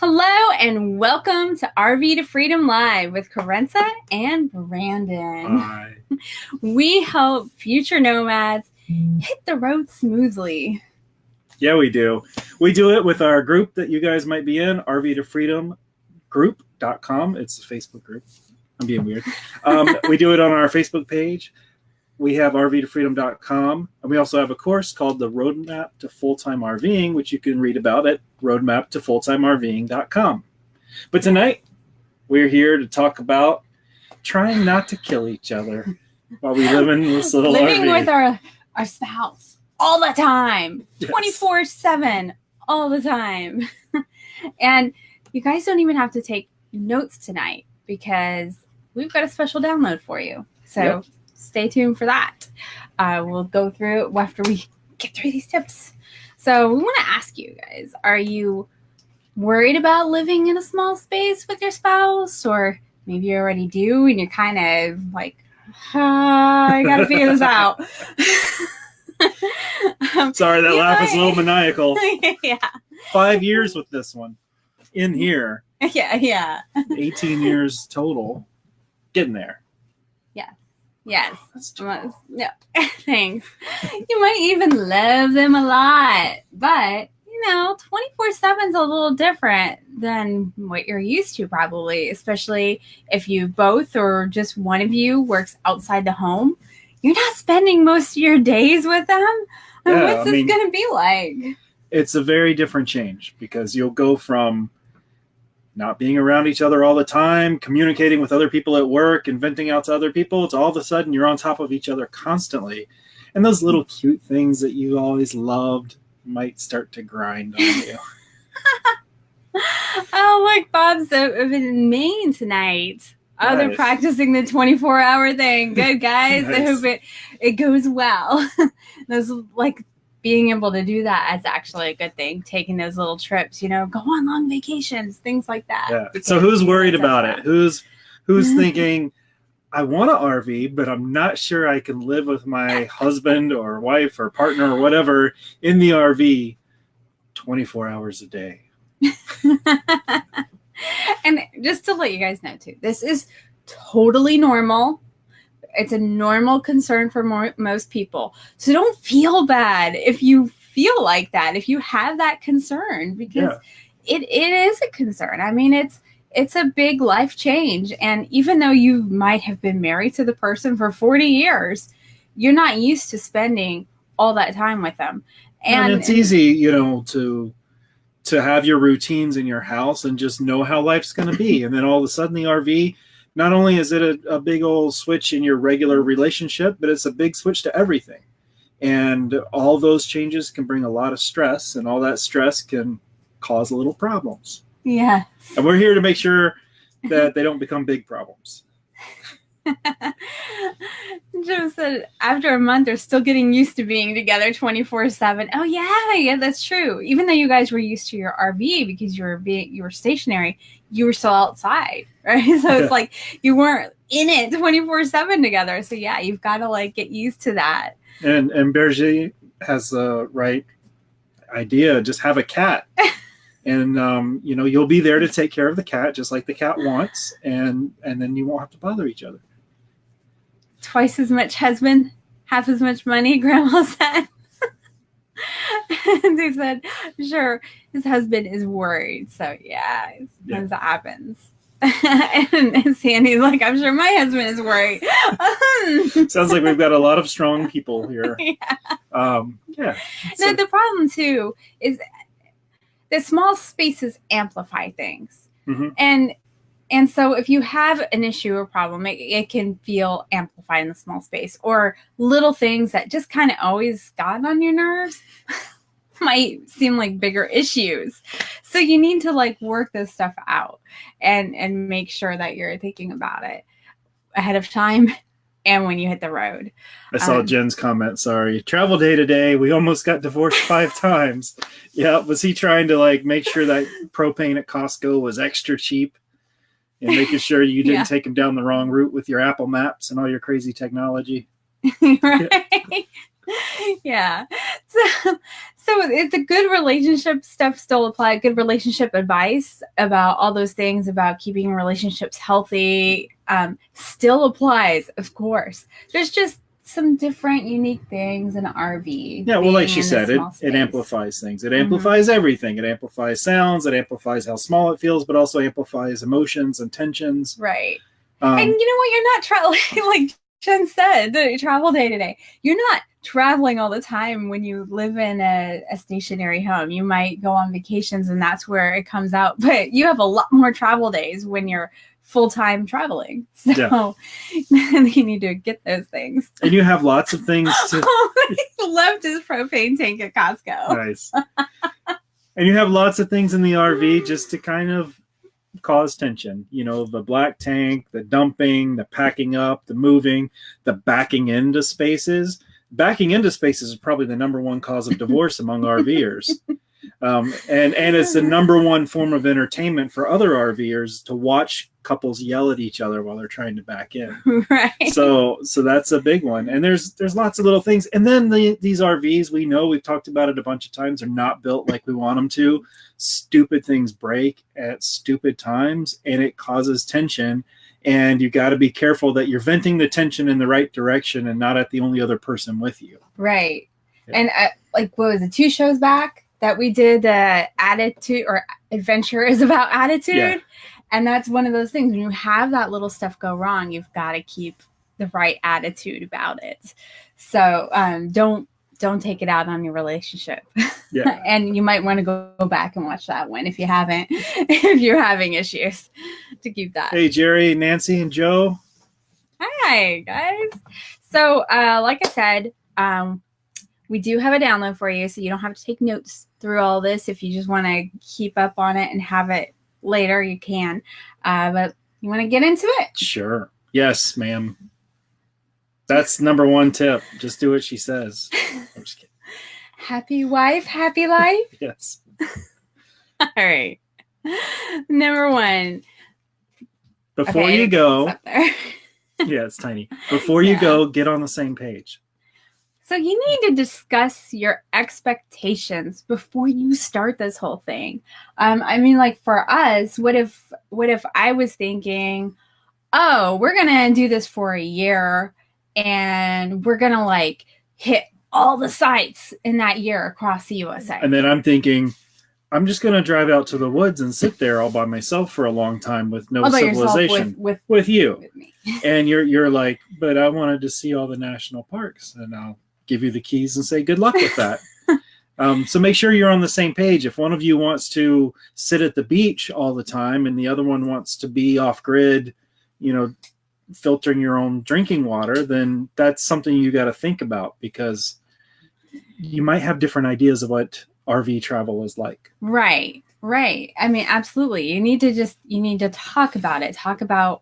Hello and welcome to RV to Freedom Live with Carenza and Brandon. Hi. We help future nomads hit the road smoothly. Yeah, we do. We do it with our group that you guys might be in, rvtofreedomgroup.com. It's a Facebook group. I'm being weird. We do it on our Facebook page. We have rvtofreedom.com, and we also have a course called the Roadmap to FullTime RVing, which you can read about at roadmaptofulltimerving.com. But tonight, we're here to talk about trying not to kill each other while we live in this little Living RV. with our spouse all the time, Yes. 24/7, all the time. And you guys don't even have to take notes tonight because we've got a special download for you. So stay tuned for that. We'll go through it after we get through these tips. So we want to ask you guys, are you worried about living in a small space with your spouse? Or maybe you already do and you're kind of like, I got to figure this out. Sorry, that laugh is a little might- maniacal. Yeah. 5 years with this one in here. Yeah. 18 years total. Getting there. Yes. That's No, thanks. You might even love them a lot, but 24/7 is a little different than what you're used to, probably, especially if you both or just one of you works outside the home. You're not spending most of your days with them. What's this going to be like? It's a very different change because you'll go from not being around each other all the time, communicating with other people at work and venting out to other people, to all of a sudden you're on top of each other constantly. And those little cute things that you always loved might start to grind on you. Oh, look, Bob's in Maine tonight. Oh, they're Nice. practicing the 24-hour thing. Good, guys. I Nice. hope it goes well. Those, like, being able to do that is actually a good thing. Taking those little trips, go on long vacations, things like that. Yeah. Because So who's worried that's about that. it? Who's thinking, I want an RV, but I'm not sure I can live with my husband or wife or partner or whatever in the RV 24 hours a day. And just to let you guys know, too, this is totally normal. It's a normal concern for most people. So don't feel bad if you feel like that, if you have that concern, because it is a concern. I mean, it's a big life change. And even though you might have been married to the person for 40 years, you're not used to spending all that time with them. And it's easy, to have your routines in your house and just know how life's going to be. And then all of a sudden the RV, not only is it a big old switch in your regular relationship, but it's a big switch to everything. And all those changes can bring a lot of stress, and all that stress can cause little problems. Yeah. And we're here to make sure that they don't become big problems. Joe said after a month they're still getting used to being together 24/7. Oh yeah, that's true. Even though you guys were used to your RV because you were stationary, you were still outside, right? So it's like you weren't in it 24/7 together. So yeah, you've got to get used to that. And Berger has the right idea. Just have a cat. And you'll be there to take care of the cat just like the cat wants, and then you won't have to bother each other. Twice as much husband, half as much money, Grandma said. And he said, sure, his husband is worried. So yeah, sometimes that happens. And Sandy's like, I'm sure my husband is worried. Sounds like we've got a lot of strong people here. Yeah. So, the problem too is that small spaces amplify things. Mm-hmm. And so if you have an issue or problem, it can feel amplified in the small space, or little things that just kind of always got on your nerves might seem like bigger issues. So you need to work this stuff out and make sure that you're thinking about it ahead of time and when you hit the road. I saw Jen's comment. Sorry. Travel day today. We almost got divorced 5 times. Yeah. Was he trying to make sure that propane at Costco was extra cheap and making sure you didn't take him down the wrong route with your Apple Maps and all your crazy technology? Right. Yeah. So if the good relationship stuff still apply, good relationship advice about all those things about keeping relationships healthy still applies, of course. There's just some different unique things in RV. Yeah, well, like she said, it amplifies things. It amplifies everything. It amplifies sounds. It amplifies how small it feels, but also amplifies emotions and tensions. Right. And you know what? You're not traveling, like Jen said, the travel day to day. You're not traveling all the time when you live in a stationary home. You might go on vacations and that's where it comes out. But you have a lot more travel days when you're full-time traveling. So you need to get those things. And you have lots of things to... He loved his propane tank at Costco. Nice. And you have lots of things in the RV just to kind of cause tension. You know, the black tank, the dumping, the packing up, the moving, the backing into spaces. Backing into spaces is probably the number one cause of divorce among RVers. And it's the number one form of entertainment for other RVers to watch couples yell at each other while they're trying to back in. Right. So that's a big one. And there's lots of little things. And then these RVs, we know, we've talked about it a bunch of times, are not built like we want them to. Stupid things break at stupid times, and it causes tension. And you got to be careful that you're venting the tension in the right direction and not at the only other person with you. Right. Yeah. And like, what was it, 2 shows back that we did attitude or adventure is about attitude. Yeah. And that's one of those things, when you have that little stuff go wrong, you've got to keep the right attitude about it. So don't take it out on your relationship. Yeah. And you might want to go back and watch that one if you haven't, if you're having issues, to keep that. Hey, Jerry, Nancy, and Joe. Hi, guys. So like I said, we do have a download for you, so you don't have to take notes through all this. If you just want to keep up on it and have it later, you can. But you want to get into it? Sure. Yes, ma'am. That's number one tip. Just do what she says. I'm just kidding. Happy wife, happy life? Yes. All right. Number 1. Before you go. Yeah, it's tiny. Before you go, get on the same page. So you need to discuss your expectations before you start this whole thing. I mean, like for us, what if I was thinking, oh, we're going to do this for a year and we're going to like hit all the sites in that year across the USA. And then I'm thinking, I'm just going to drive out to the woods and sit there all by myself for a long time with no civilization with you. With me. And you're like, but I wanted to see all the national parks, and I'll give you the keys and say, good luck with that. So make sure you're on the same page. If one of you wants to sit at the beach all the time and the other one wants to be off grid, you know, filtering your own drinking water, then that's something you got to think about, because you might have different ideas of what RV travel is like. Right. I mean, absolutely. You need to talk about it. Talk about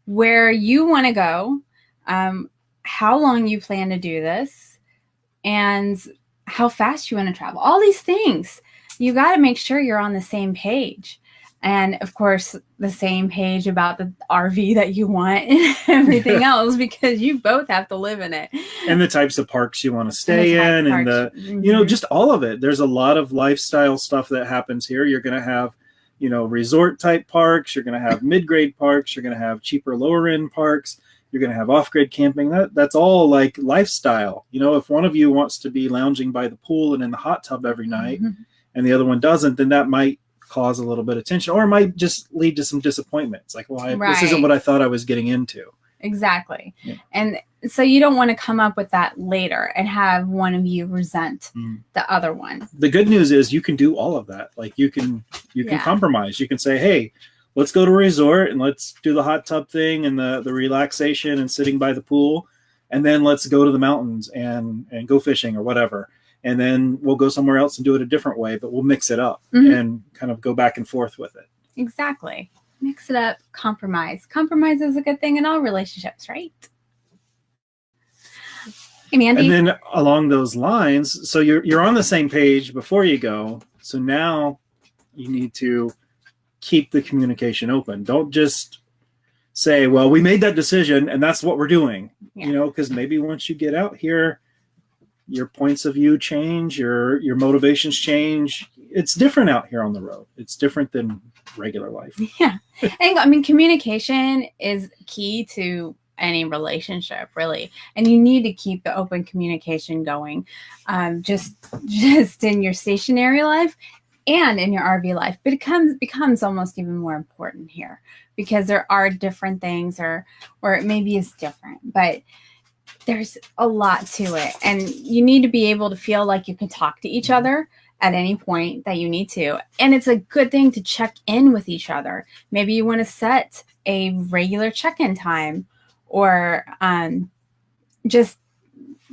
where you want to go, how long you plan to do this, and how fast you want to travel. All these things. You got to make sure you're on the same page. And of course, the same page about the RV that you want and everything else, because you both have to live in it. And the types of parks you want to stay in, and the, you know, just all of it. There's a lot of lifestyle stuff that happens here. You're going to have, you know, resort type parks. You're going to have mid-grade parks. You're going to have cheaper, lower end parks. You're going to have off-grid camping. That's all like lifestyle. You know, if one of you wants to be lounging by the pool and in the hot tub every night, and the other one doesn't, then that might cause a little bit of tension, or it might just lead to some disappointment. It's like, well, this isn't what I thought I was getting into. Exactly. Yeah. And so you don't want to come up with that later and have one of you resent the other one. The good news is you can do all of that. Like you can compromise. You can say, hey, let's go to a resort and let's do the hot tub thing and the relaxation and sitting by the pool. And then let's go to the mountains and go fishing or whatever. And then we'll go somewhere else and do it a different way, but we'll mix it up and kind of go back and forth with it. Exactly. Mix it up, compromise. Compromise is a good thing in all relationships, right? Hey, Mandy. And then along those lines, so you're on the same page before you go. So now you need to keep the communication open. Don't just say, well, we made that decision and that's what we're doing, you know, because maybe once you get out here, your points of view change, your motivations change. It's different out here on the road. It's different than regular life. Yeah. And I mean, communication is key to any relationship, really. And you need to keep the open communication going, just in your stationary life and in your RV life. But it becomes almost even more important here because there are different things, or it maybe is different, but there's a lot to it. And you need to be able to feel like you can talk to each other at any point that you need to. And it's a good thing to check in with each other. Maybe you want to set a regular check-in time, or just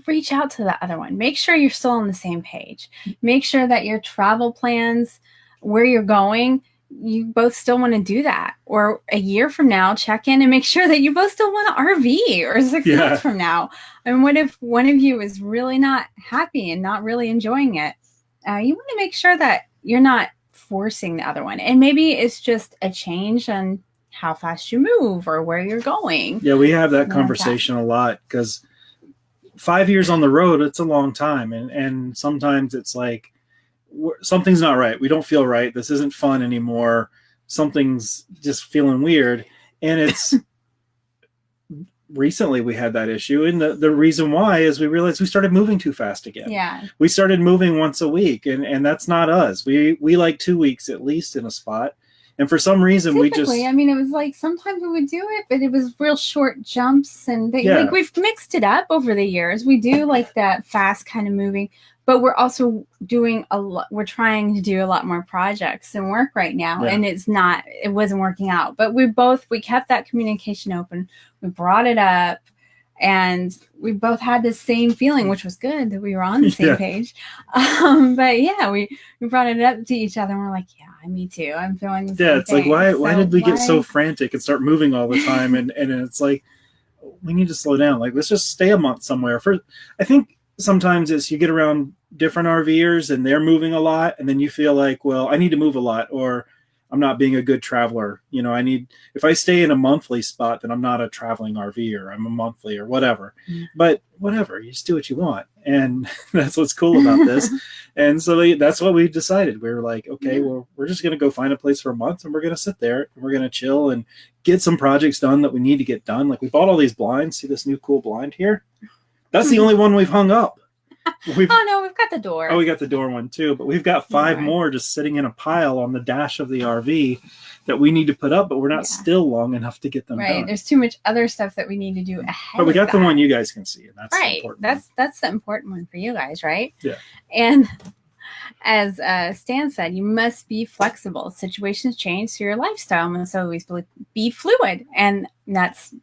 reach out to the other one. Make sure you're still on the same page. Make sure that your travel plans, where you're going, you both still want to do that. Or a year from now, check in and make sure that you both still want to RV, or 6 months from now. And what if one of you is really not happy and not really enjoying it? You want to make sure that you're not forcing the other one. And maybe it's just a change on how fast you move or where you're going. Yeah, we have that conversation a lot because 5 years on the road, it's a long time. And sometimes it's like, something's not right. We don't feel right. This isn't fun anymore. Something's just feeling weird. And it's recently we had that issue. And the reason why is we realized we started moving too fast again. Yeah. We started moving once a week, and that's not us. We like 2 weeks at least in a spot. And for some reason, I mean, it was like sometimes we would do it, but it was real short jumps. And like we've mixed it up over the years. We do like that fast kind of moving, but we're also doing we're trying to do a lot more projects and work right now. Yeah. And it wasn't working out. But we kept that communication open. We brought it up. And we both had the same feeling, which was good that we were on the same page. But yeah, we brought it up to each other and we're like, yeah, me too. I'm feeling the same Yeah, it's thing. like, why did we get so frantic and start moving all the time? And it's like, we need to slow down. Like, let's just stay a month somewhere. I think sometimes it's you get around different RVers and they're moving a lot. And then you feel like, well, I need to move a lot, or I'm not being a good traveler. You know, if I stay in a monthly spot, then I'm not a traveling RVer. I'm a monthly or whatever. But whatever, you just do what you want. And that's what's cool about this. And so that's what we decided. We were like, okay, well, we're just going to go find a place for a month and we're going to sit there and we're going to chill and get some projects done that we need to get done. Like we bought all these blinds. See this new cool blind here? That's the only one we've hung up. We've got the door. Oh, we got the door one too, but we've got 5 more just sitting in a pile on the dash of the RV that we need to put up, but we're not still long enough to get them done. There's too much other stuff that we need to do ahead. But we got the one you guys can see, and that's the important one. That's the important one for you guys, right? Yeah. And as Stan said, you must be flexible. Situations change, so your lifestyle must always be fluid, and that's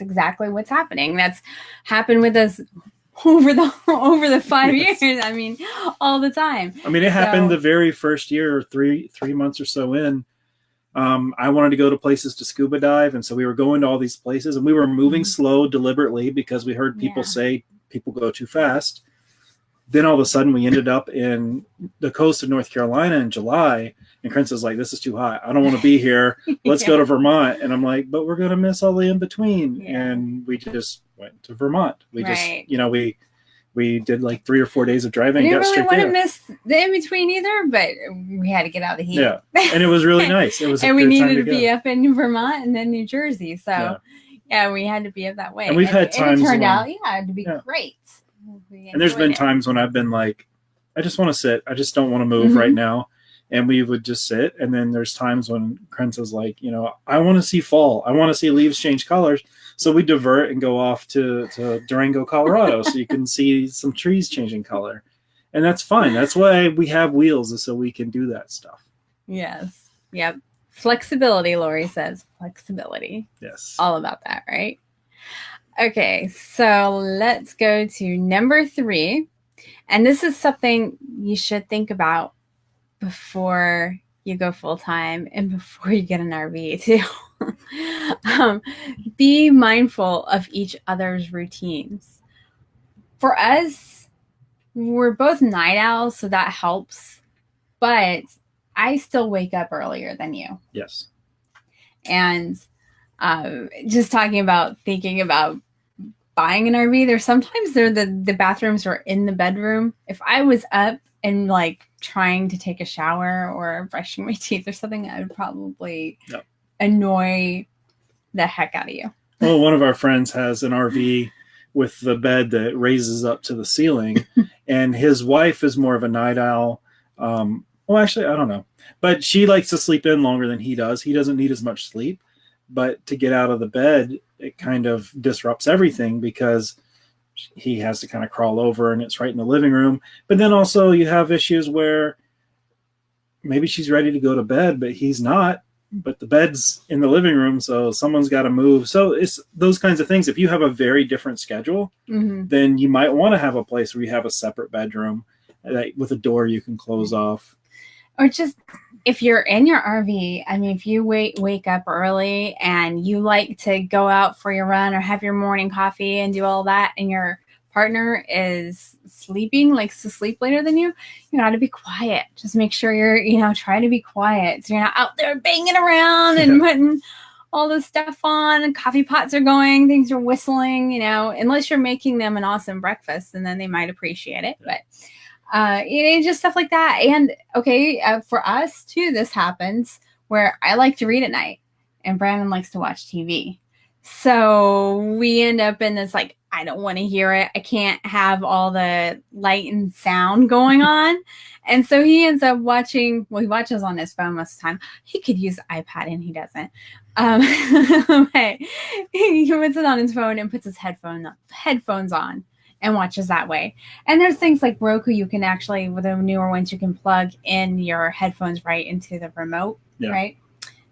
exactly what's happening. That's happened with us over the 5 years. I mean, all the time. I mean, it happened the very first year, or three months or so in. I wanted to go to places to scuba dive, and so we were going to all these places, and we were moving slow deliberately because we heard people say people go too fast. Then all of a sudden, we ended up in the coast of North Carolina in July, and Prince was like, "This is too hot. I don't want to be here. Let's go to Vermont." And I'm like, "But we're going to miss all the in between." Yeah. And we just went to Vermont. We just, we did like 3 or 4 days of driving. We didn't really want to miss the in between either, but we had to get out of the heat. Yeah, and it was really nice. It was, and we needed to be up in Vermont and then New Jersey. So we had to be up that way. And we've had times. And it turned out, to be great. And there's been times when I've been like, I just want to sit. I just don't want to move right now. And we would just sit. And then there's times when Prince is like, I want to see fall. I want to see leaves change colors. So we divert and go off to Durango, Colorado, so you can see some trees changing color. And that's fine. That's why we have wheels, is so we can do that stuff. Yes. Yep. Flexibility, Lori says. Flexibility. Yes. All about that, right? Okay, so let's go to number 3. And this is something you should think about before you go full-time and before you get an RV too. Be mindful of each other's routines. For us, we're both night owls, so that helps. But I still wake up earlier than you. Yes. And just thinking about buying an RV, there's sometimes the bathrooms are in the bedroom. If I was up and like trying to take a shower or brushing my teeth or something, I would probably annoy the heck out of you. Well, one of our friends has an RV with the bed that raises up to the ceiling, and his wife is more of a night owl. Well, actually, I don't know, but she likes to sleep in longer than he does. He doesn't need as much sleep, but to get out of the bed, it kind of disrupts everything because he has to kind of crawl over and it's right in the living room. But then also you have issues where maybe she's ready to go to bed, but he's not, but the bed's in the living room. So someone's got to move. So it's those kinds of things. If you have a very different schedule, then you might want to have a place where you have a separate bedroom with a door you can close off. Or just if you're in your RV, I mean, if you wake up early and you like to go out for your run or have your morning coffee and do all that, and your partner is sleeping, likes to sleep later than you got to be quiet. Just make sure you're, try to be quiet. So you're not out there banging around and putting all this stuff on, and coffee pots are going, things are whistling, unless you're making them an awesome breakfast, and then they might appreciate it. But just stuff like that. And for us too, this happens where I like to read at night and Brandon likes to watch TV. So we end up in this, like, I don't want to hear it. I can't have all the light and sound going on. And so he ends up watching, he watches on his phone most of the time. He could use iPad and he doesn't. But he puts it on his phone and puts his headphones on and watches that way. And there's things like Roku, you can actually, with the newer ones, you can plug in your headphones right into the remote, right?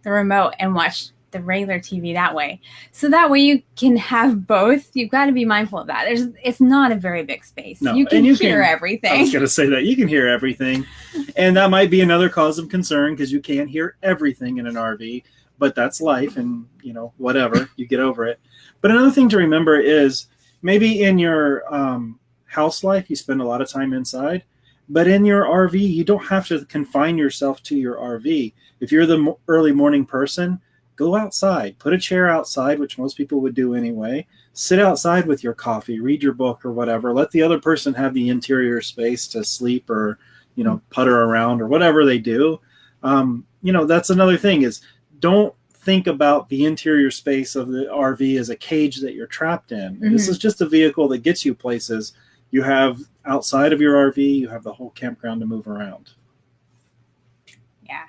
The remote, and watch the regular TV that way. So that way you can have both. You've got to be mindful of that. It's not a very big space. No, you can hear everything. I was going to say that. You can hear everything. And that might be another cause of concern because you can't hear everything in an RV. But that's life, and, whatever. You get over it. But another thing to remember is, maybe in your house life, you spend a lot of time inside, but in your RV, you don't have to confine yourself to your RV. If you're the early morning person, go outside, put a chair outside, which most people would do anyway. Sit outside with your coffee, read your book or whatever. Let the other person have the interior space to sleep or, putter around or whatever they do. That's another thing is, don't think about the interior space of the RV as a cage that you're trapped in. This is just a vehicle that gets you places. You have outside of your RV, you have the whole campground to move around. Yeah.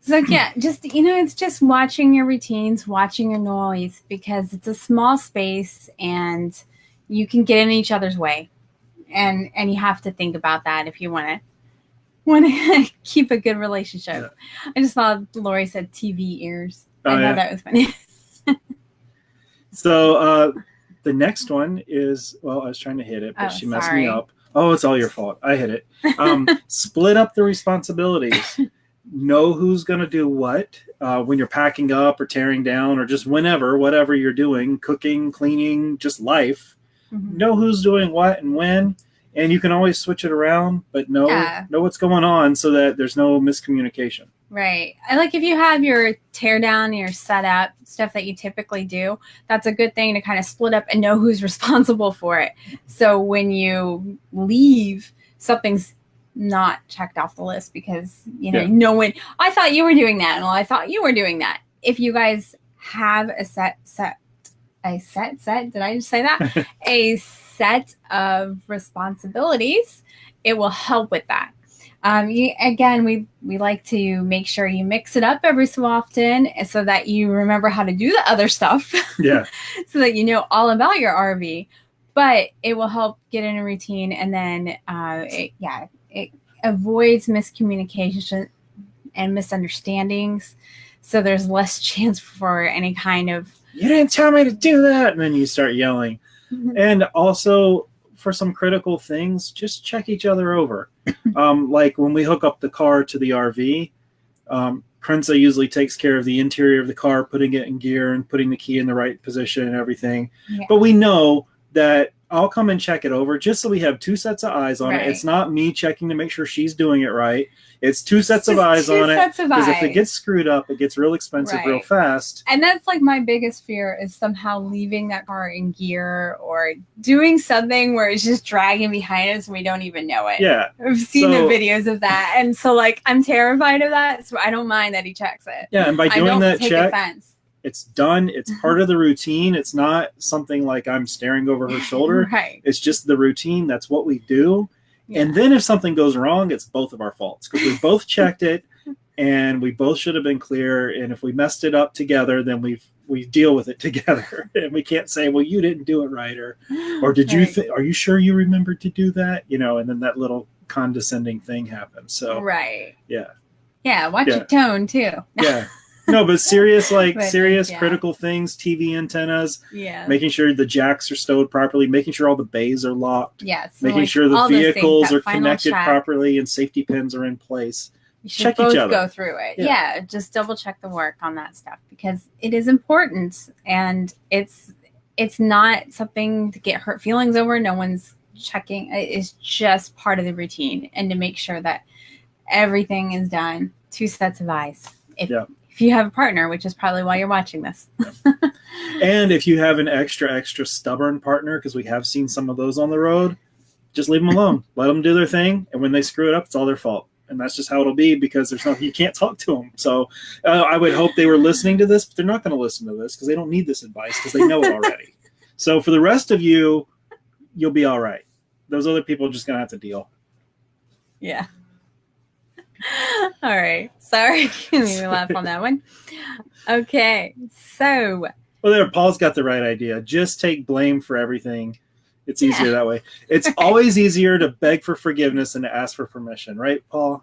So just, it's just watching your routines, watching your noise, because it's a small space and you can get in each other's way. And you have to think about that if you want to keep a good relationship. Yeah. I just thought Lori said TV ears. I thought that was funny. So the next one is, I was trying to hit it, but she messed me up. Oh, it's all your fault. I hit it. Split up the responsibilities. Know who's going to do what when you're packing up or tearing down or just whatever you're doing, cooking, cleaning, just life. Know who's doing what and when. And you can always switch it around, but know what's going on so that there's no miscommunication. Right. I like if you have your tear down, your setup, stuff that you typically do, that's a good thing to kind of split up and know who's responsible for it. So when you leave, something's not checked off the list because, no one, I thought you were doing that. Well, I thought you were doing that. If you guys have a set, did I just say that? A set of responsibilities, it will help with that. We like to make sure you mix it up every so often so that you remember how to do the other stuff. Yeah. So that you know all about your RV. But it will help get in a routine, and then it avoids miscommunication and misunderstandings. So there's less chance for any kind of, you didn't tell me to do that, and then you start yelling. And also, for some critical things, just check each other over. Like when we hook up the car to the RV, Krenza usually takes care of the interior of the car, putting it in gear and putting the key in the right position and everything. Yeah. But we know that I'll come and check it over just so we have two sets of eyes on it. It's not me checking to make sure she's doing it right. It's two sets of eyes on it. Because if it gets screwed up, it gets real expensive real fast. And that's like my biggest fear is somehow leaving that car in gear or doing something where it's just dragging behind us and we don't even know it. Yeah. I've seen the videos of that. And so like I'm terrified of that. So I don't mind that he checks it. Yeah, and by doing that check, it's done. It's part of the routine. It's not something like I'm staring over her shoulder. Right. It's just the routine. That's what we do. Yeah. And then if something goes wrong, it's both of our faults because we both checked it and we both should have been clear. And if we messed it up together, then we deal with it together. And we can't say, well, you didn't do it right. Or did you are you sure you remembered to do that? You know, and then that little condescending thing happens. So, yeah. Yeah. Watch your tone too. Yeah. No, but serious critical things, TV antennas, making sure the jacks are stowed properly, making sure all the bays are locked, making sure the vehicles are connected properly and safety pins are in place. You should both go through it. Yeah, just double check the work on that stuff because it is important and it's not something to get hurt feelings over. No one's checking. It's just part of the routine and to make sure that everything is done. Two sets of eyes. If you have a partner, which is probably why you're watching this. And if you have an extra stubborn partner, because we have seen some of those on the road, just leave them alone. Let them do their thing. And when they screw it up, it's all their fault. And that's just how it'll be because there's nothing, you can't talk to them. So I would hope they were listening to this, but they're not going to listen to this because they don't need this advice because they know it already. So for the rest of you, you'll be all right. Those other people are just going to have to deal. Yeah. All right. Sorry. Made me laugh on that one. Okay. So. Well, there, Paul's got the right idea. Just take blame for everything. It's easier that way. It's always easier to beg for forgiveness than to ask for permission. Right, Paul?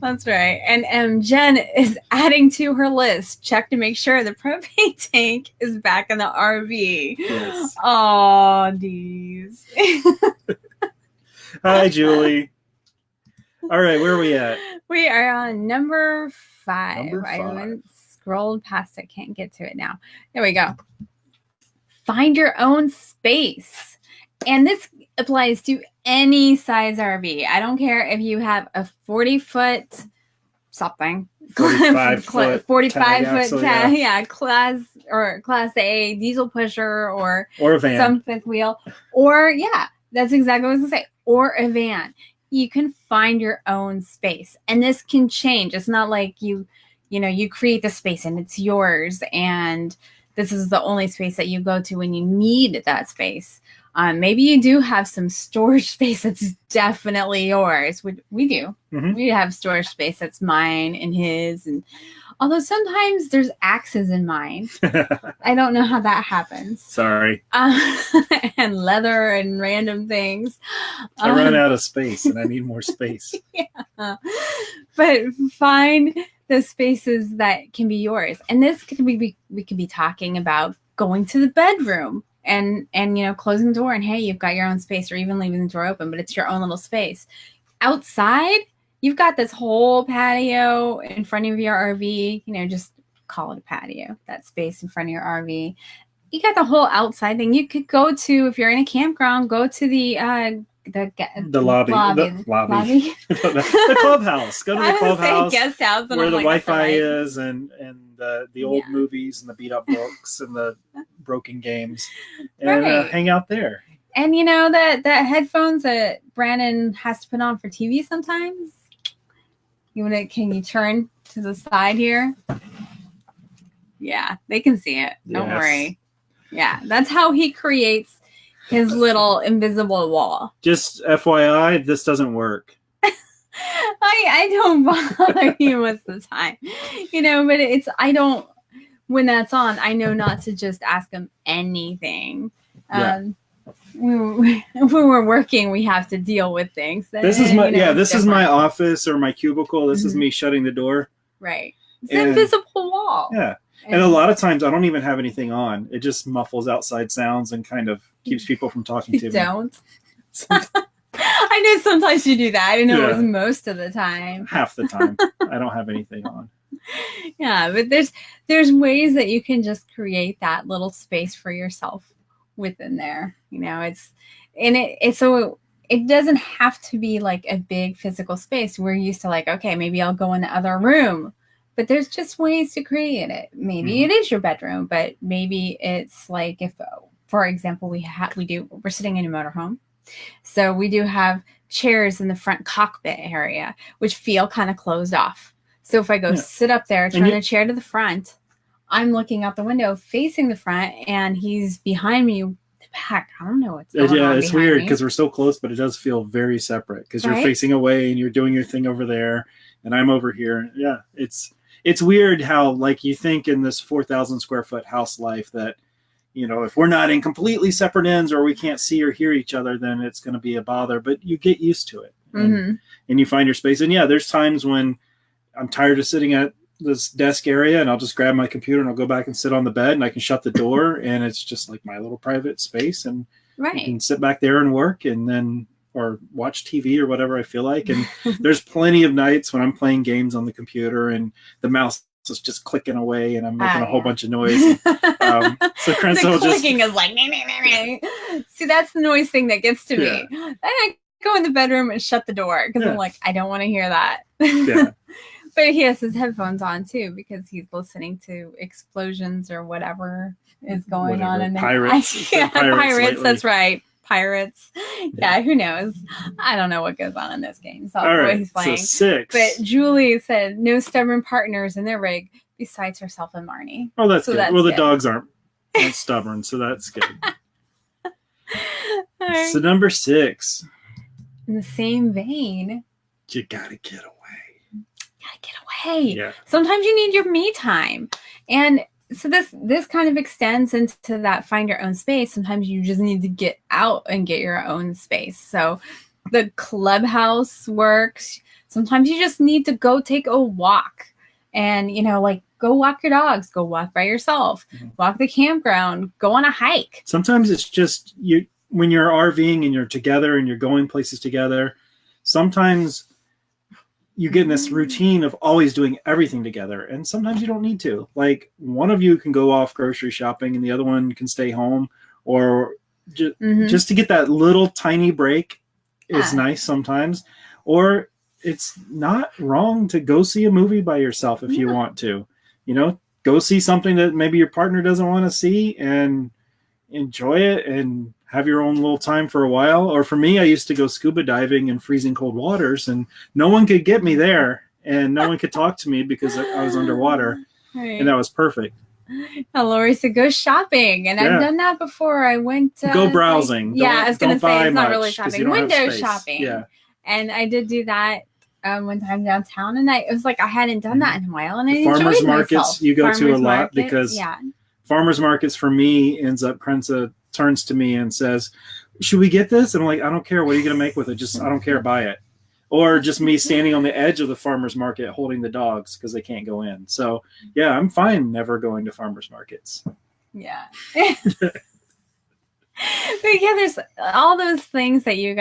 That's right. And Jen is adding to her list. Check to make sure the propane tank is back in the RV. Yes. Oh, geez. Hi, Julie. All right, where are we at? We are on number 5. I haven't scrolled past it. Can't get to it now. There we go. Find your own space. And this applies to any size RV. I don't care if you have a 40-foot something. 45-foot class A diesel pusher or a van. Some fifth wheel. Or, that's exactly what I was going to say. Or a van. You can find your own space. And this can change. It's not like you create the space and it's yours and this is the only space that you go to when you need that space. Maybe you do have some storage space that's definitely yours. We do. Mm-hmm. We have storage space that's mine and his. And although sometimes there's axes in mine. I don't know how that happens. Sorry. And leather and random things. I run out of space and I need more space. Yeah. But find the spaces that can be yours. And this could be, we could be talking about going to the bedroom and closing the door and hey, you've got your own space, or even leaving the door open, but it's your own little space. Outside, you've got this whole patio in front of your RV, just call it a patio, that space in front of your RV. You got the whole outside thing. You could go to, if you're in a campground, go to the lobby. The clubhouse. Go to the clubhouse. Guest house where the Wi-Fi is and the old movies and the beat up books and the broken games and hang out there. And that headphones that Brandon has to put on for TV sometimes. Can you turn to the side here? Yeah, they can see it. Don't worry. Yeah, that's how he creates his little invisible wall. Just FYI, this doesn't work. I don't bother you most of the time, but when that's on, I know not to just ask him anything. When we're working, we have to deal with things. This is my office or my cubicle. This is me shutting the door. Right. It's an invisible wall. Yeah. And a lot of times I don't even have anything on. It just muffles outside sounds and kind of keeps people from talking to me. Don't. I know sometimes you do that. I didn't know it was most of the time. Half the time. I don't have anything on. Yeah, but there's ways that you can just create that little space for yourself. within there. It's so it doesn't have to be like a big physical space. We're used to like, okay, maybe I'll go in the other room, but there's just ways to create it. Maybe it is your bedroom, but maybe it's like if, for example, we're sitting in a motorhome. So we do have chairs in the front cockpit area, which feel kind of closed off. So if I go sit up there, turn a chair to the front, I'm looking out the window facing the front, and he's behind me, the back. I don't know what's going on. Yeah, it's weird because we're so close, but it does feel very separate because you're facing away and you're doing your thing over there, and I'm over here. Yeah, it's weird how like you think in this 4,000 square foot house life that, if we're not in completely separate ends or we can't see or hear each other, then it's going to be a bother. But you get used to it, and you find your space. And there's times when I'm tired of sitting at this desk area, and I'll just grab my computer and I'll go back and sit on the bed, and I can shut the door, and it's just like my little private space, and I can sit back there and work, and then or watch TV or whatever I feel like. And there's plenty of nights when I'm playing games on the computer and the mouse is just clicking away and I'm making a whole bunch of noise. So Krenta will clicking is like, nah. See, that's the noise thing that gets to me. Then I go in the bedroom and shut the door because I'm like, I don't want to hear that. But he has his headphones on too because he's listening to explosions or whatever is going on in there. Pirates. Pirates. That's right. Pirates. Yeah, who knows? I don't know what goes on in this game. So what he's playing. So 6. But Julie said no stubborn partners in their rig besides herself and Marnie. Oh, that's good. Well, the dogs aren't stubborn, so that's good. Right. So number 6. In the same vein, you gotta get away. Yeah. Sometimes you need your me time. And so this kind of extends into that find your own space. Sometimes you just need to get out and get your own space. So the clubhouse works. Sometimes you just need to go take a walk and, like go walk your dogs, go walk by yourself, walk the campground, go on a hike. Sometimes it's just when you're RVing and you're together and you're going places together, sometimes you get in this routine of always doing everything together. And sometimes you don't need to. Like one of you can go off grocery shopping and the other one can stay home, or just to get that little tiny break is nice sometimes. Or it's not wrong to go see a movie by yourself if you want to. Go see something that maybe your partner doesn't want to see and enjoy it and have your own little time for a while. Or for me, I used to go scuba diving in freezing cold waters and no one could get me there and no one could talk to me because I was underwater. And that was perfect. Lori said go shopping, and I've done that before. I went go browsing. I was gonna say it's not really shopping, window shopping. Yeah, and I did do that one time downtown, and it was like I hadn't done that in a while, and I enjoyed farmers markets myself. You go to a lot because farmers markets for me ends up Krenta turns to me and says, should we get this? And I'm like, I don't care. What are you going to make with it? Just, I don't care. Buy it. Or just me standing on the edge of the farmer's market holding the dogs because they can't go in. So yeah, I'm fine never going to farmers markets. Yeah. But there's all those things that you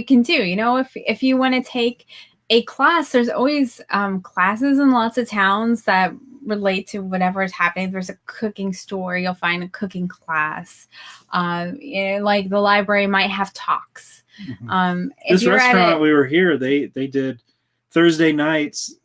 can do. If you want to take a class, there's always classes in lots of towns that relate to whatever is happening. There's a cooking store, you'll find a cooking class. Like the library might have talks. This restaurant we were here, they did Thursday nights.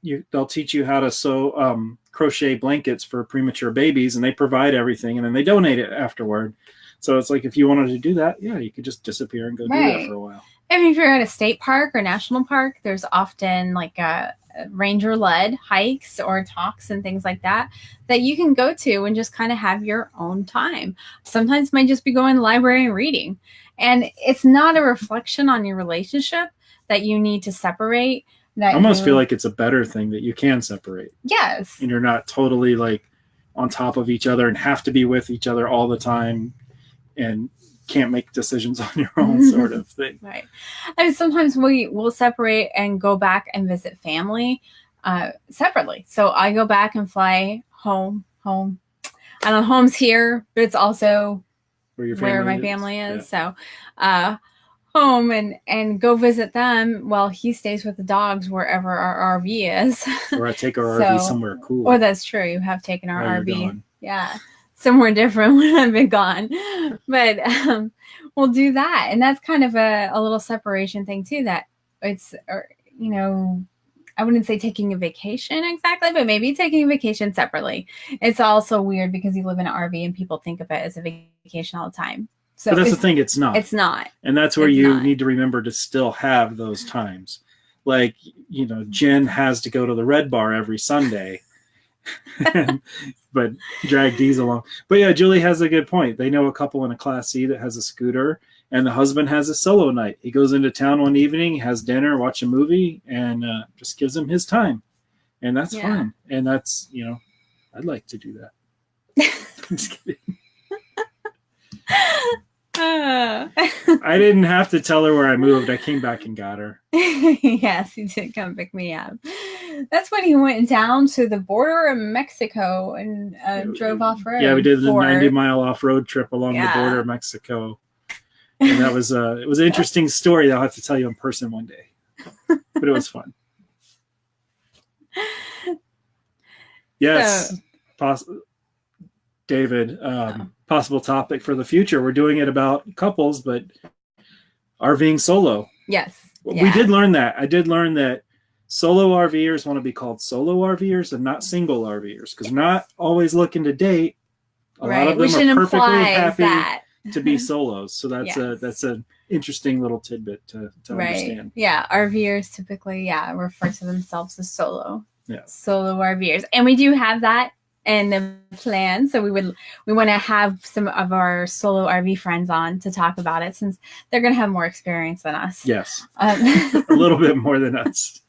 They'll teach you how to sew crochet blankets for premature babies, and they provide everything, and then they donate it afterward. So it's like if you wanted to do that, you could just disappear and go do that for a while. I mean, if you're at a state park or national park, there's often like a ranger-led hikes or talks and things like that you can go to and just kind of have your own time. Sometimes it might just be going to the library and reading. And it's not a reflection on your relationship that you need to separate. I almost feel like it's a better thing that you can separate. Yes. And you're not totally like on top of each other and have to be with each other all the time and can't make decisions on your own sort of thing. Right. And sometimes we'll separate and go back and visit family separately. So I go back and fly home. I know home's here, but it's also where my family is. Yeah. So home and go visit them while he stays with the dogs wherever our RV is. Or I take our RV somewhere cool. Or that's true. You have taken our RV. Yeah. somewhere different when I've been gone. But we'll do that. And that's kind of a little separation thing too, that it's, or, you know, I wouldn't say taking a vacation exactly, but maybe taking a vacation separately. It's also weird because you live in an RV and people think of it as a vacation all the time. So but that's the thing, it's not. It's not. And that's where you need to remember to still have those times. Like, you know, Jen has to go to the Red Bar every Sunday, but drag Dee's along. But yeah, Julie has a good point. They know a couple in a Class C that has a scooter, and the husband has a solo night. He goes into town one evening, has dinner, watch a movie, and just gives him his time. And that's fine. And that's, you know, I'd like to do that. Just kidding. I didn't have to tell her where I moved. I came back and got her. Yes, he did come pick me up. That's when he went down to the border of Mexico and drove off-road. Yeah, we did the 90-mile off-road trip along the border of Mexico. And that was it was an interesting story that I'll have to tell you in person one day. But it was fun. Yes. David, possible topic for the future. We're doing it about couples, but RVing solo. Yes. We did learn that. I did learn that solo RVers want to be called solo RVers and not single RVers, because not always looking to date. A lot of them are perfectly happy to be solos. So that's an interesting little tidbit to understand. Yeah. RVers typically, refer to themselves as solo. Yeah. Solo RVers. And we do have that in the plan. So we want to have some of our solo RV friends on to talk about it, since they're going to have more experience than us. Yes. A little bit more than us.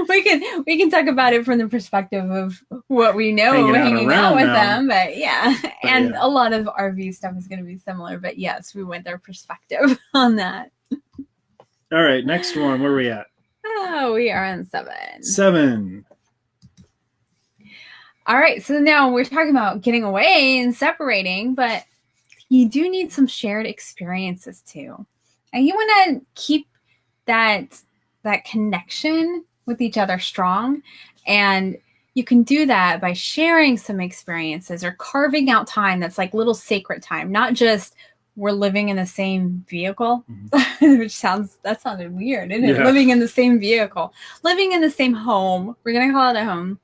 We can talk about it from the perspective of what we know hanging out with them, but a lot of RV stuff is going to be similar, but yes, we want their perspective on that. All right, next one. Where are we at? Oh, we are on 7. 7. All right, so now we're talking about getting away and separating, but you do need some shared experiences too, and you want to keep that connection with each other strong. And you can do that by sharing some experiences or carving out time that's like little sacred time, not just we're living in the same vehicle, which sounded weird, isn't it? Living in the same vehicle, living in the same home. We're going to call it a home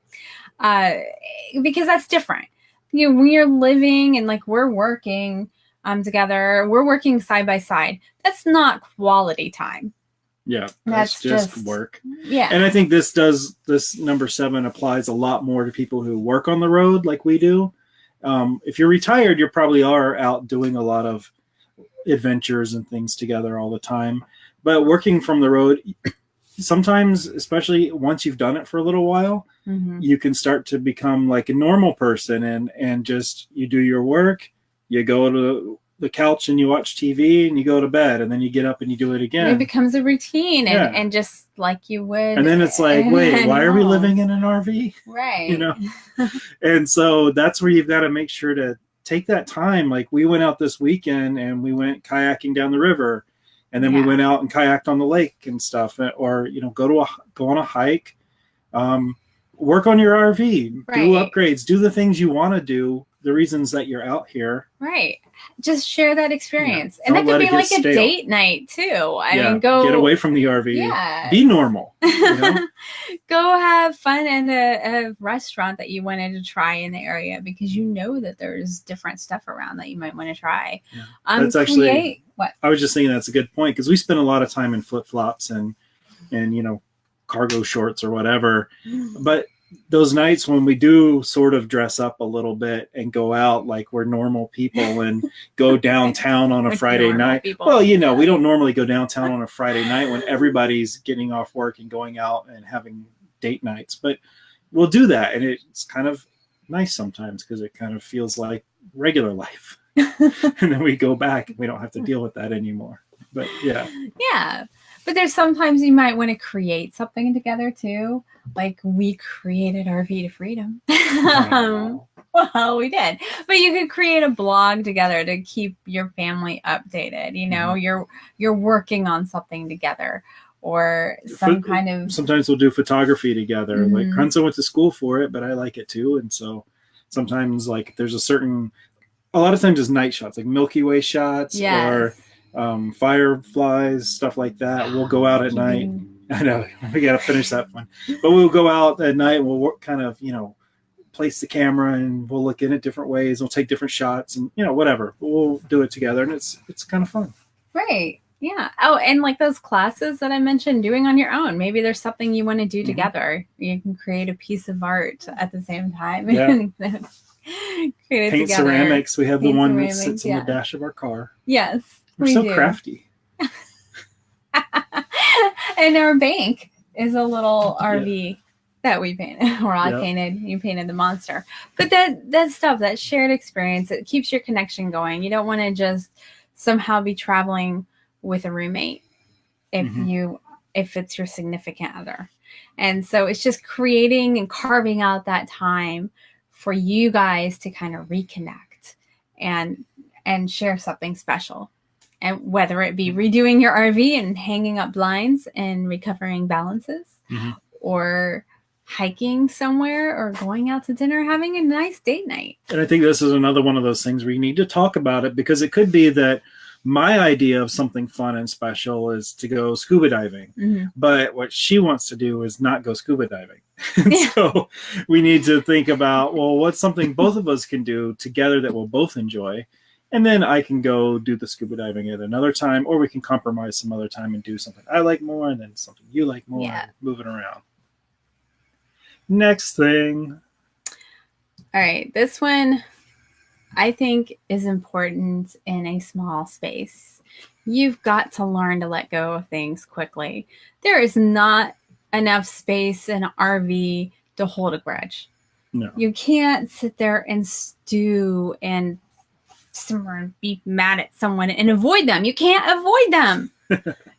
because that's different. You know, when you're living and like we're working together, we're working side by side. That's not quality time. Yeah, that's just work. Yeah. And I think this number 7 applies a lot more to people who work on the road like we do. If you're retired, you probably are out doing a lot of adventures and things together all the time. But working from the road, sometimes, especially once you've done it for a little while, you can start to become like a normal person and just you do your work, you go to the couch and you watch TV and you go to bed, and then you get up and you do it again. It becomes a routine and just like you would. And then it's like, wait, why are we living in an RV? Right. You know? And so that's where you've got to make sure to take that time. Like we went out this weekend and we went kayaking down the river, and then we went out and kayaked on the lake and stuff, or, you know, go on a hike, work on your RV, do upgrades, do the things you want to do, the reasons that you're out here. Right. Just share that experience. And that could be like a date night too. I mean, go get away from the RV. Yeah. Be normal. You know? Go have fun at a restaurant that you wanted to try in the area, because you know that there's different stuff around that you might want to try. Yeah. That's actually what I was just thinking. That's a good point, because we spend a lot of time in flip-flops and you know, cargo shorts or whatever. But those nights when we do sort of dress up a little bit and go out like we're normal people and go downtown on a Friday night. Well, you know, we don't normally go downtown on a Friday night when everybody's getting off work and going out and having date nights. But we'll do that, and it's kind of nice sometimes because it kind of feels like regular life. And then we go back and we don't have to deal with that anymore. But yeah. But there's sometimes you might want to create something together too. Like we created RV to Freedom. Well, we did. But you could create a blog together to keep your family updated. You know, you're working on something together, or sometimes we'll do photography together. Like Krunza went to school for it, but I like it too. And so sometimes like there's a certain a lot of times it's night shots, like Milky Way shots or fireflies, stuff like that. We'll go out at night. I know we got to finish that one, but we'll go out at night. We'll kind of, place the camera and we'll look in it different ways. We'll take different shots and, whatever. We'll do it together, and it's kind of fun. Right. Yeah. Oh, and like those classes that I mentioned, doing on your own. Maybe there's something you want to do together. You can create a piece of art at the same time. Yeah. Paint ceramics. We have the one that sits in the dash of our car. Yes. We're so crafty. And our bank is a little RV that we painted, or I painted. You painted the monster. But that stuff, that shared experience, it keeps your connection going. You don't want to just somehow be traveling with a roommate if it's your significant other. And so it's just creating and carving out that time for you guys to kind of reconnect and share something special. And whether it be redoing your RV and hanging up blinds and recovering balances, or hiking somewhere, or going out to dinner, having a nice date night. And I think this is another one of those things where you need to talk about it, because it could be that my idea of something fun and special is to go scuba diving, but what she wants to do is not go scuba diving. So we need to think about, well, what's something both of us can do together that we'll both enjoy. And then I can go do the scuba diving at another time, or we can compromise some other time and do something I like more and then something you like more, and move it around. Next thing. All right. This one I think is important in a small space. You've got to learn to let go of things quickly. There is not enough space in an RV to hold a grudge. No. You can't sit there and stew and simmer and be mad at someone and avoid them. You can't avoid them.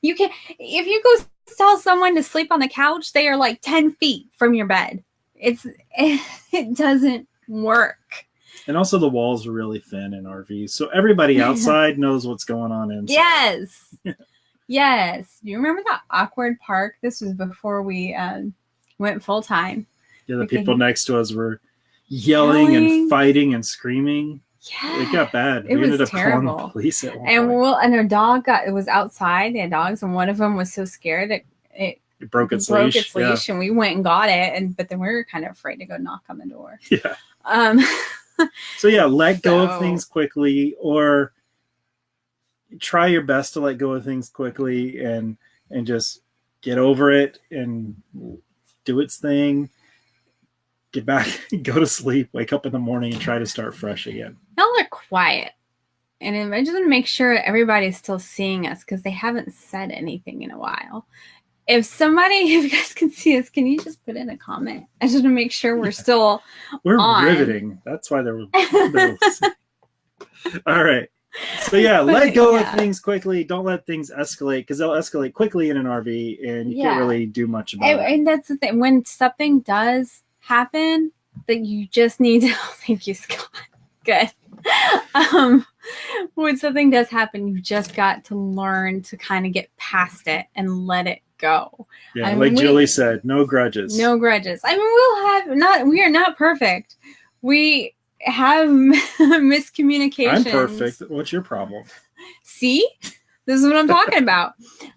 You can, if you go tell someone to sleep on the couch, they are like 10 feet from your bed. It doesn't work. And also the walls are really thin in RVs, so everybody outside knows what's going on inside. Yes. Yes. Do you remember that awkward park? This was before we went full time. Yeah, the people next to us were yelling and fighting and screaming. Yeah, it got bad. We ended up calling the police at one point. And our dog was outside. They had dogs, and one of them was so scared it broke its leash. And we went and got it, but then we were kind of afraid to go knock on the door. Yeah. So let go of things quickly, or try your best to let go of things quickly and just get over it and do its thing. Get back, go to sleep, wake up in the morning and try to start fresh again. Y'all are quiet. And I just want to make sure everybody's still seeing us, because they haven't said anything in a while. If you guys can see us, can you just put in a comment? I just want to make sure we're still on. Riveting. That's why they're all right. So let go of things quickly. Don't let things escalate, because they'll escalate quickly in an RV, and you can't really do much about it. And that's the thing. When something does happen, that you just need to thank you, Scott. Good. When something does happen, you've just got to learn to kind of get past it and let it go. Yeah, like Julie said, no grudges. No grudges. I mean, we are not perfect. We have miscommunications. I'm perfect. What's your problem? See? This is what I'm talking about.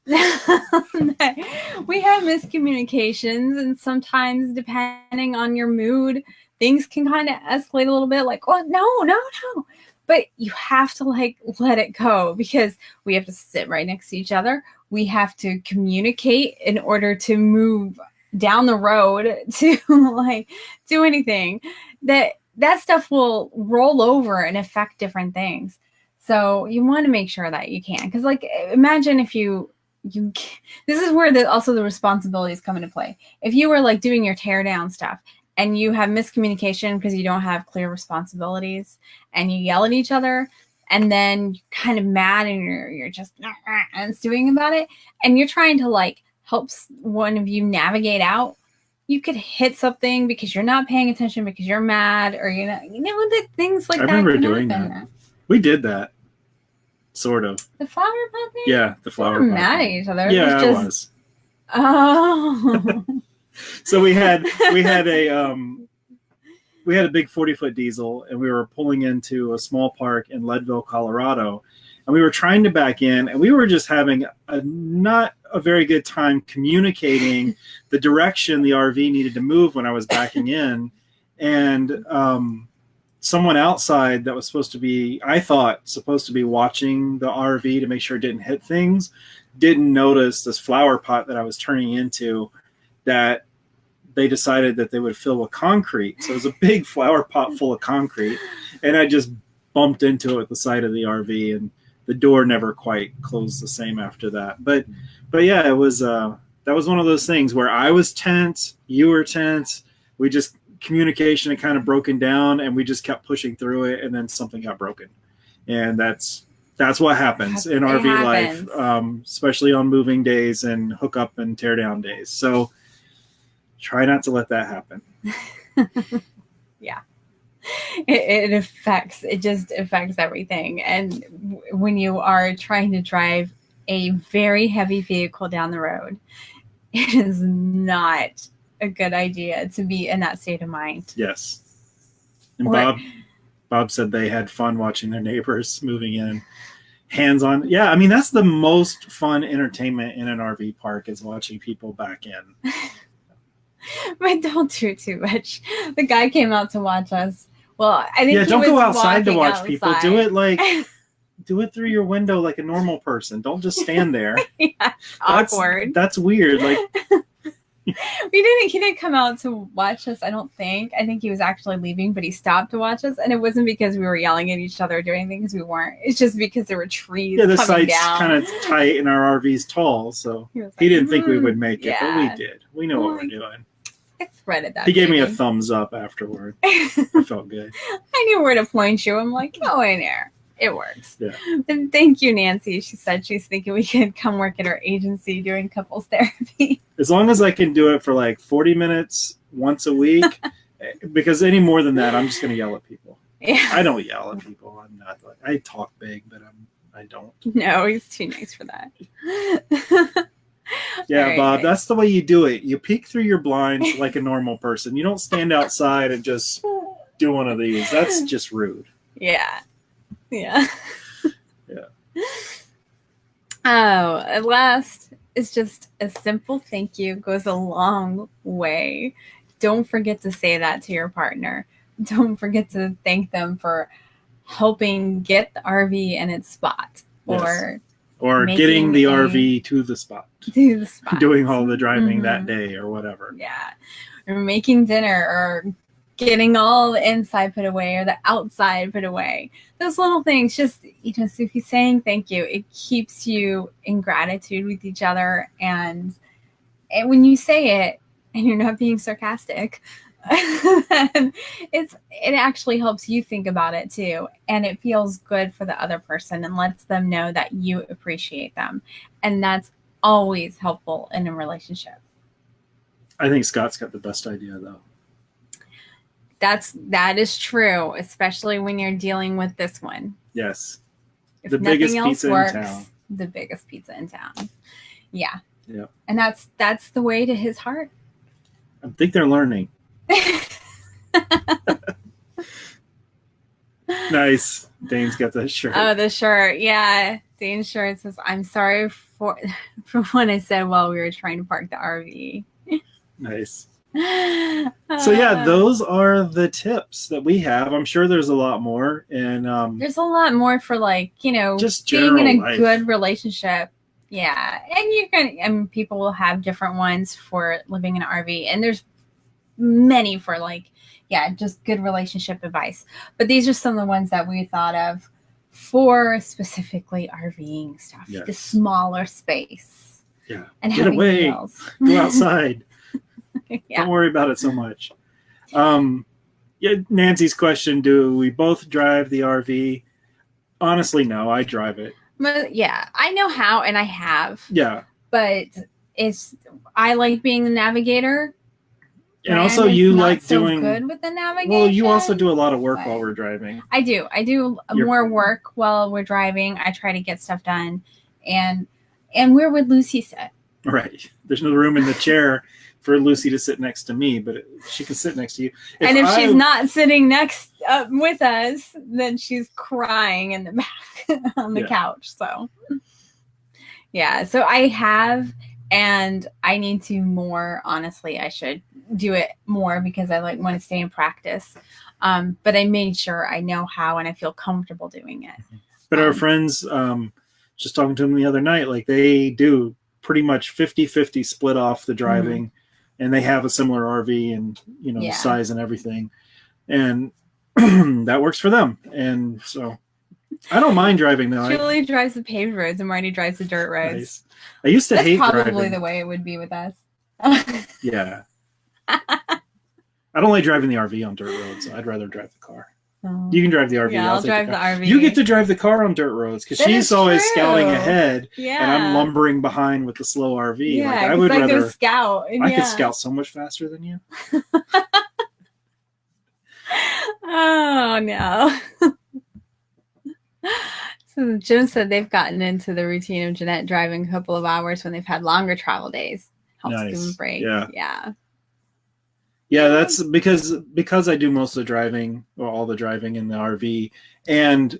We have miscommunications, and sometimes, depending on your mood, things can kind of escalate a little bit. Like, oh, no. But you have to let it go, because we have to sit right next to each other. We have to communicate in order to move down the road to do anything. That stuff will roll over and affect different things. So you want to make sure that you can, because imagine if you this is where also the responsibilities come into play. If you were doing your tear down stuff and you have miscommunication because you don't have clear responsibilities, and you yell at each other, and then you're kind of mad and you're just and stewing about it, and you're trying to help one of you navigate out, you could hit something because you're not paying attention, because you're mad, or things like that. I remember doing that. We did that. Sort of. The flower pot thing? Yeah, the flower pot. We were mad at each other. Yeah, I was. Oh. So we had a we had a big 40-foot diesel, and we were pulling into a small park in Leadville, Colorado, and we were trying to back in, and we were just having not a very good time communicating the direction the RV needed to move when I was backing in. And someone outside that was supposed to be watching the RV to make sure it didn't hit things, didn't notice this flower pot that I was turning into, that they decided that they would fill with concrete. So it was a big flower pot full of concrete, and I just bumped into it at the side of the RV, and the door never quite closed the same after that. But yeah, it was that was one of those things where I was tense, you were tense. We just communication had kind of broken down, and we just kept pushing through it, and then something got broken. And that's what happens in RV life, especially on moving days and hook up and tear down days. So try not to let that happen. Yeah. It just affects everything. And when you are trying to drive a very heavy vehicle down the road, it is not a good idea to be in that state of mind. Yes. And Bob said they had fun watching their neighbors moving in. Hands on. Yeah, I mean, that's the most fun entertainment in an RV park, is watching people back in. But don't do too much. The guy came out to watch us. Well, I think don't go outside to watch people. Do it through your window like a normal person. Don't just stand there. Yeah, awkward. That's weird. Like he didn't come out to watch us, I don't think. I think he was actually leaving, but he stopped to watch us, and it wasn't because we were yelling at each other or doing things we weren't. It's just because there were trees coming down. Yeah, the site's kind of tight and our RV's tall, so he didn't think we would make it, but we did. We know what we're doing. I threaded that. He gave me a thumbs up afterward. I felt good. I knew where to point you. I'm like, go in there. It works. Yeah. And thank you, Nancy. She said she's thinking we could come work at our agency doing couples therapy. As long as I can do it for like 40 minutes once a week, because any more than that, I'm just going to yell at people. Yeah. I don't yell at people. I'm not like, I talk big, but I don't. No, he's too nice for that. Yeah, right, Bob, that's the way you do it. You peek through your blinds like a normal person. You don't stand outside and just do one of these. That's just rude. Yeah. Yeah. Yeah. Oh, at last, it's just a simple thank you goes a long way. Don't forget to say that to your partner. Don't forget to thank them for helping get the RV in its spot. Yes. Or getting the RV to the spot. To the spot. Doing all the driving that day or whatever. Yeah. Or making dinner, or getting all the inside put away or the outside put away. Those little things, just if you're saying thank you, it keeps you in gratitude with each other. And when you say it and you're not being sarcastic, then it actually helps you think about it too. And it feels good for the other person and lets them know that you appreciate them. And that's always helpful in a relationship. I think Scott's got the best idea though. That is true, especially when you're dealing with this one. Yes. If the biggest pizza in town. The biggest pizza in town. Yeah. Yeah. And that's the way to his heart. I think they're learning. Nice. Dane's got that shirt. Oh, the shirt. Yeah. Dane's shirt says, I'm sorry for what I said while we were trying to park the RV. Nice. So yeah, those are the tips that we have. I'm sure there's a lot more, and there's a lot more for just being in a good relationship. Yeah, and people will have different ones for living in an RV, and there's many for just good relationship advice. But these are some of the ones that we thought of for specifically RVing stuff. Yes. The smaller space. Yeah, and get away, go outside. Yeah. Don't worry about it so much. Yeah, Nancy's question, do we both drive the RV? Honestly, no, I drive it. But yeah, I know how, and I have. Yeah. But I like being the navigator. And also you like doing good with the navigation. Well, you also do a lot of work while we're driving. I do. More work while we're driving. I try to get stuff done. And where would Lucy sit? Right. There's no room in the chair for Lucy to sit next to me, but she can sit next to you. If she's not sitting next with us, then she's crying in the back on the couch. So, yeah. So I have, and I need to more. Honestly, I should do it more because I want to stay in practice. But I made sure I know how and I feel comfortable doing it. But our friends, just talking to them the other night, like they do pretty much 50-50 split off the driving, and they have a similar RV and, size and everything. And that works for them. And so I don't mind driving though. Julie drives the paved roads and Marty drives the dirt roads. Nice. I used to hate driving. That's probably the way it would be with us. Yeah. I don't like driving the RV on dirt roads. I'd rather drive the car. Oh. You can drive the RV. Yeah, I'll drive the RV. You get to drive the car on dirt roads because she's always scouting ahead, and I'm lumbering behind with the slow RV. Yeah, I would rather go scout. I could scout so much faster than you. Oh no. So Jim said they've gotten into the routine of Jeanette driving a couple of hours when they've had longer travel days. Helps give them a break. Yeah, that's because I do most of the driving, or all the driving in the RV, and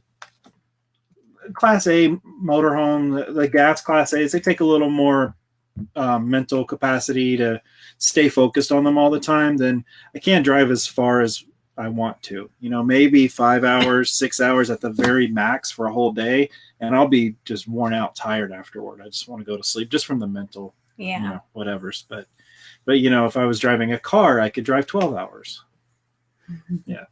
Class A motorhome, the gas Class A's, they take a little more mental capacity to stay focused on them all the time. Then I can't drive as far as I want to. Maybe 5 hours, 6 hours at the very max for a whole day, and I'll be just worn out, tired afterward. I just want to go to sleep just from the mental, whatever's. But if I was driving a car, I could drive 12 hours. Yeah.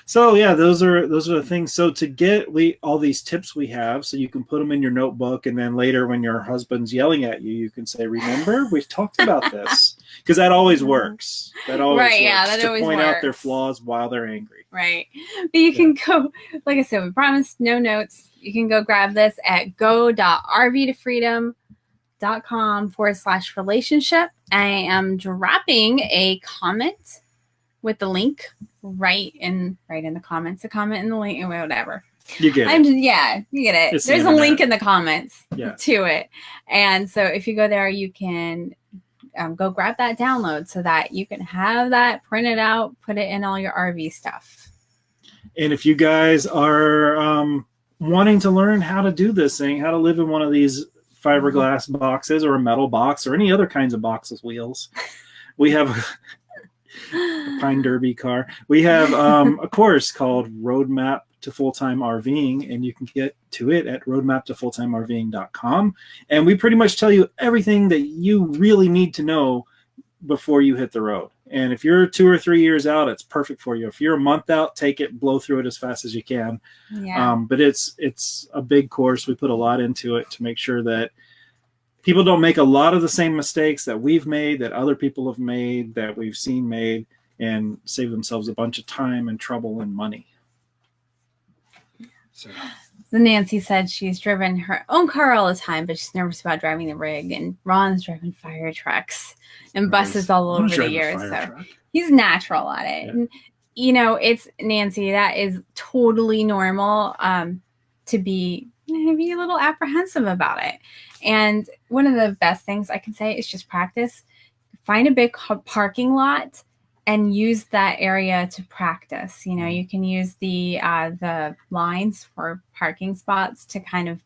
So yeah, those are the things. So to get all these tips we have, so you can put them in your notebook, and then later when your husband's yelling at you, you can say, "Remember, we talked about this," because that always works. That always works. Yeah, that to always point works. out their flaws while they're angry. Right. But you can go, like I said, we promised no notes. You can go grab this at go.rvtofreedom.com/relationship. I am dropping a comment with the link right in the comments. The comment in the link, and whatever. You get it. You get it. There's a link in the comments to it. And so if you go there, you can go grab that download so that you can have that printed out, put it in all your RV stuff. And if you guys are wanting to learn how to do this thing, how to live in one of these fiberglass boxes or a metal box or any other kinds of boxes, wheels, we have a Pine Derby car. We have a course called Roadmap to Full-Time RVing, and you can get to it at roadmaptofulltimerving.com. And we pretty much tell you everything that you really need to know before you hit the road. And if you're 2 or 3 years out, it's perfect for you. If you're a month out, take it, blow through it as fast as you can. Yeah. But it's a big course. We put a lot into it to make sure that people don't make a lot of the same mistakes that we've made, that other people have made, that we've seen made, and save themselves a bunch of time and trouble and money. So Nancy said she's driven her own car all the time, but she's nervous about driving the rig. And Ron's driven fire trucks and buses all over the years. So he's natural at it. Yeah. And, it's Nancy, that is totally normal to be a little apprehensive about it. And one of the best things I can say is just practice. Find a big parking lot and use that area to practice. You can use the lines for parking spots to kind of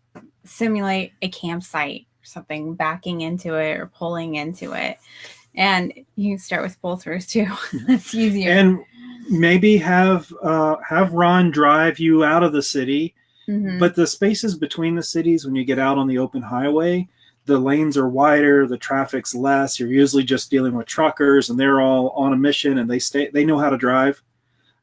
simulate a campsite or something, backing into it or pulling into it. And you can start with pull-throughs too. That's easier. And maybe have Ron drive you out of the city. Mm-hmm. But the spaces between the cities, when you get out on the open highway, the lanes are wider, the traffic's less. You're usually just dealing with truckers, and they're all on a mission, and they know how to drive.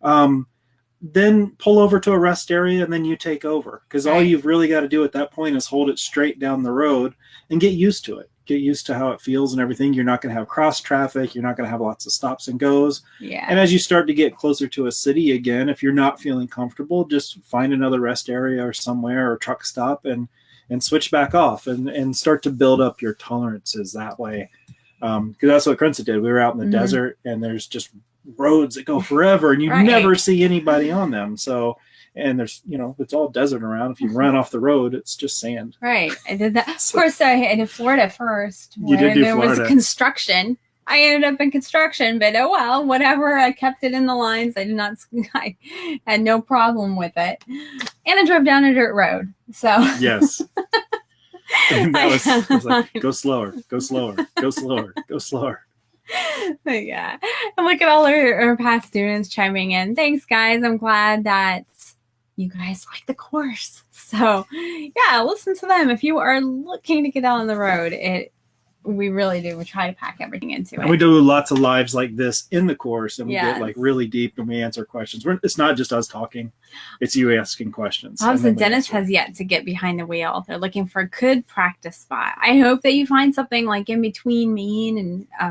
Then pull over to a rest area, and then you take over. Because all you've really got to do at that point is hold it straight down the road and get used to it. Get used to how it feels and everything. You're not going to have cross traffic. You're not going to have lots of stops and goes. Yeah. And as you start to get closer to a city again, if you're not feeling comfortable, just find another rest area or somewhere or truck stop and switch back off and start to build up your tolerances that way. Because that's what Crenza did. We were out in the desert, and there's just roads that go forever, and you never see anybody on them. So, and there's, it's all desert around. If you run off the road, it's just sand. Right. I did that. Of course, I did Florida first. You did do There Florida. was construction I ended up in construction, but oh well, whatever. I kept it in the lines. I had no problem with it. And I drove down a dirt road. So yes. And that was like, go slower, go slower, go slower, go slower. But yeah. And look at all our past students chiming in. Thanks, guys. I'm glad that you guys like the course. So yeah, listen to them. If you are looking to get out on the road, we really do. We try to pack everything into it. And we do lots of lives like this in the course, and we Yes. get like really deep and we answer questions. It's not just us talking; it's you asking questions. Obviously, Dennis has yet to get behind the wheel. They're looking for a good practice spot. I hope that you find something like in between Maine and I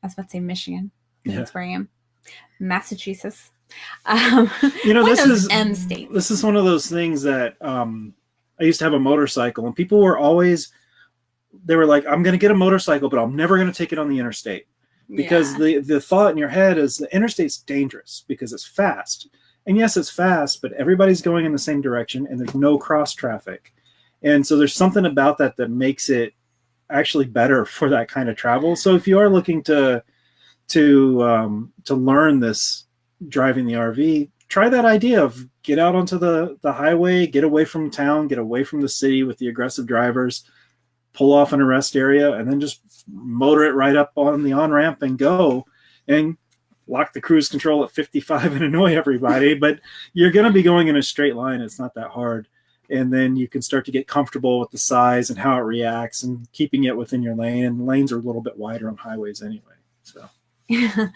was about to say Michigan. That's where I am. Massachusetts. This is M states. This is one of those things that I used to have a motorcycle, and people were always. They were like, I'm going to get a motorcycle, but I'm never going to take it on the interstate. Because the thought in your head is the interstate's dangerous because it's fast. And yes, it's fast, but everybody's going in the same direction and there's no cross traffic. And so there's something about that makes it actually better for that kind of travel. So if you are looking to learn this driving the RV, try that idea of get out onto the highway, get away from town, get away from the city with the aggressive drivers, pull off in a rest area, and then just motor it right up on the on-ramp and go, and lock the cruise control at 55 and annoy everybody. But you're going to be going in a straight line. It's not that hard. And then you can start to get comfortable with the size and how it reacts and keeping it within your lane. And lanes are a little bit wider on highways anyway. So yeah.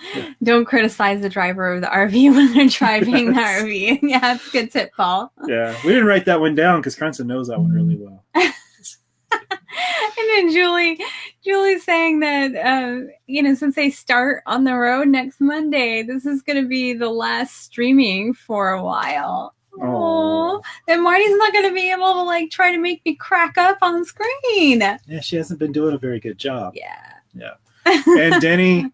Don't criticize the driver of the RV when they're driving the RV. Yeah, it's a good tip, Paul. Yeah, we didn't write that one down because Cranston knows that one really well. And then Julie's saying that, since they start on the road next Monday, this is going to be the last streaming for a while. Oh, then Marty's not going to be able to try to make me crack up on screen. Yeah, she hasn't been doing a very good job. Yeah. And Denny,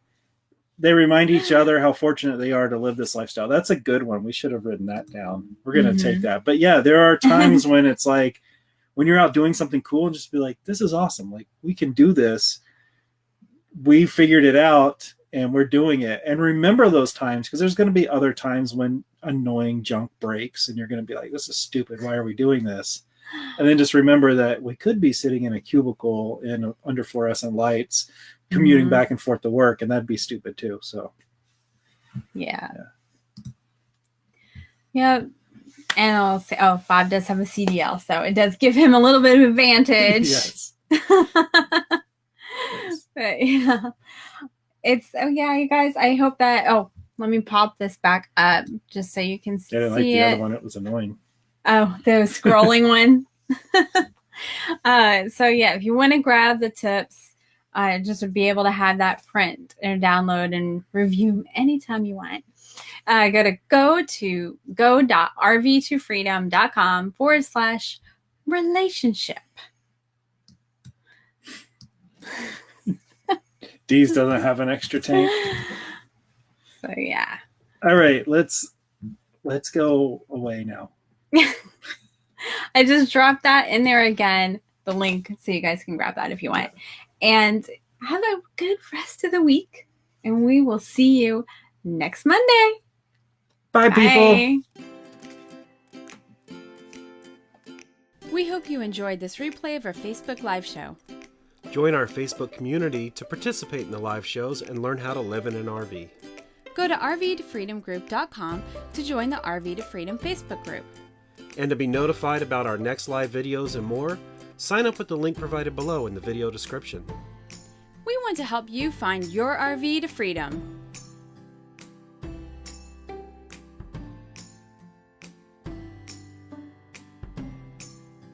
they remind each other how fortunate they are to live this lifestyle. That's a good one. We should have written that down. We're going to take that. But yeah, there are times when it's like, when you're out doing something cool and just be like, this is awesome. Like, we can do this. We figured it out and we're doing it. And remember those times, because there's going to be other times when annoying junk breaks and you're going to be like, this is stupid. Why are we doing this? And then just remember that we could be sitting in a cubicle under fluorescent lights, commuting back and forth to work, and that'd be stupid too. So, yeah. And I'll say, Bob does have a CDL, so it does give him a little bit of advantage. Yes. But yeah, you guys, I hope that, let me pop this back up just so you can see it. I didn't like the other one. It was annoying. Oh, the scrolling one. So yeah, if you want to grab the tips, just to be able to have that print and download and review anytime you want. Go to go.rv2freedom.com/relationship. Dee's doesn't have an extra tank. So yeah. All right, let's go away now. I just dropped that in there again, the link, so you guys can grab that if you want. And have a good rest of the week, and we will see you next Monday. Bye, people. We hope you enjoyed this replay of our Facebook Live show. Join our Facebook community to participate in the live shows and learn how to live in an RV. Go to rvtofreedomgroup.com to join the RV to Freedom Facebook group. And to be notified about our next live videos and more, sign up with the link provided below in the video description. We want to help you find your RV to freedom.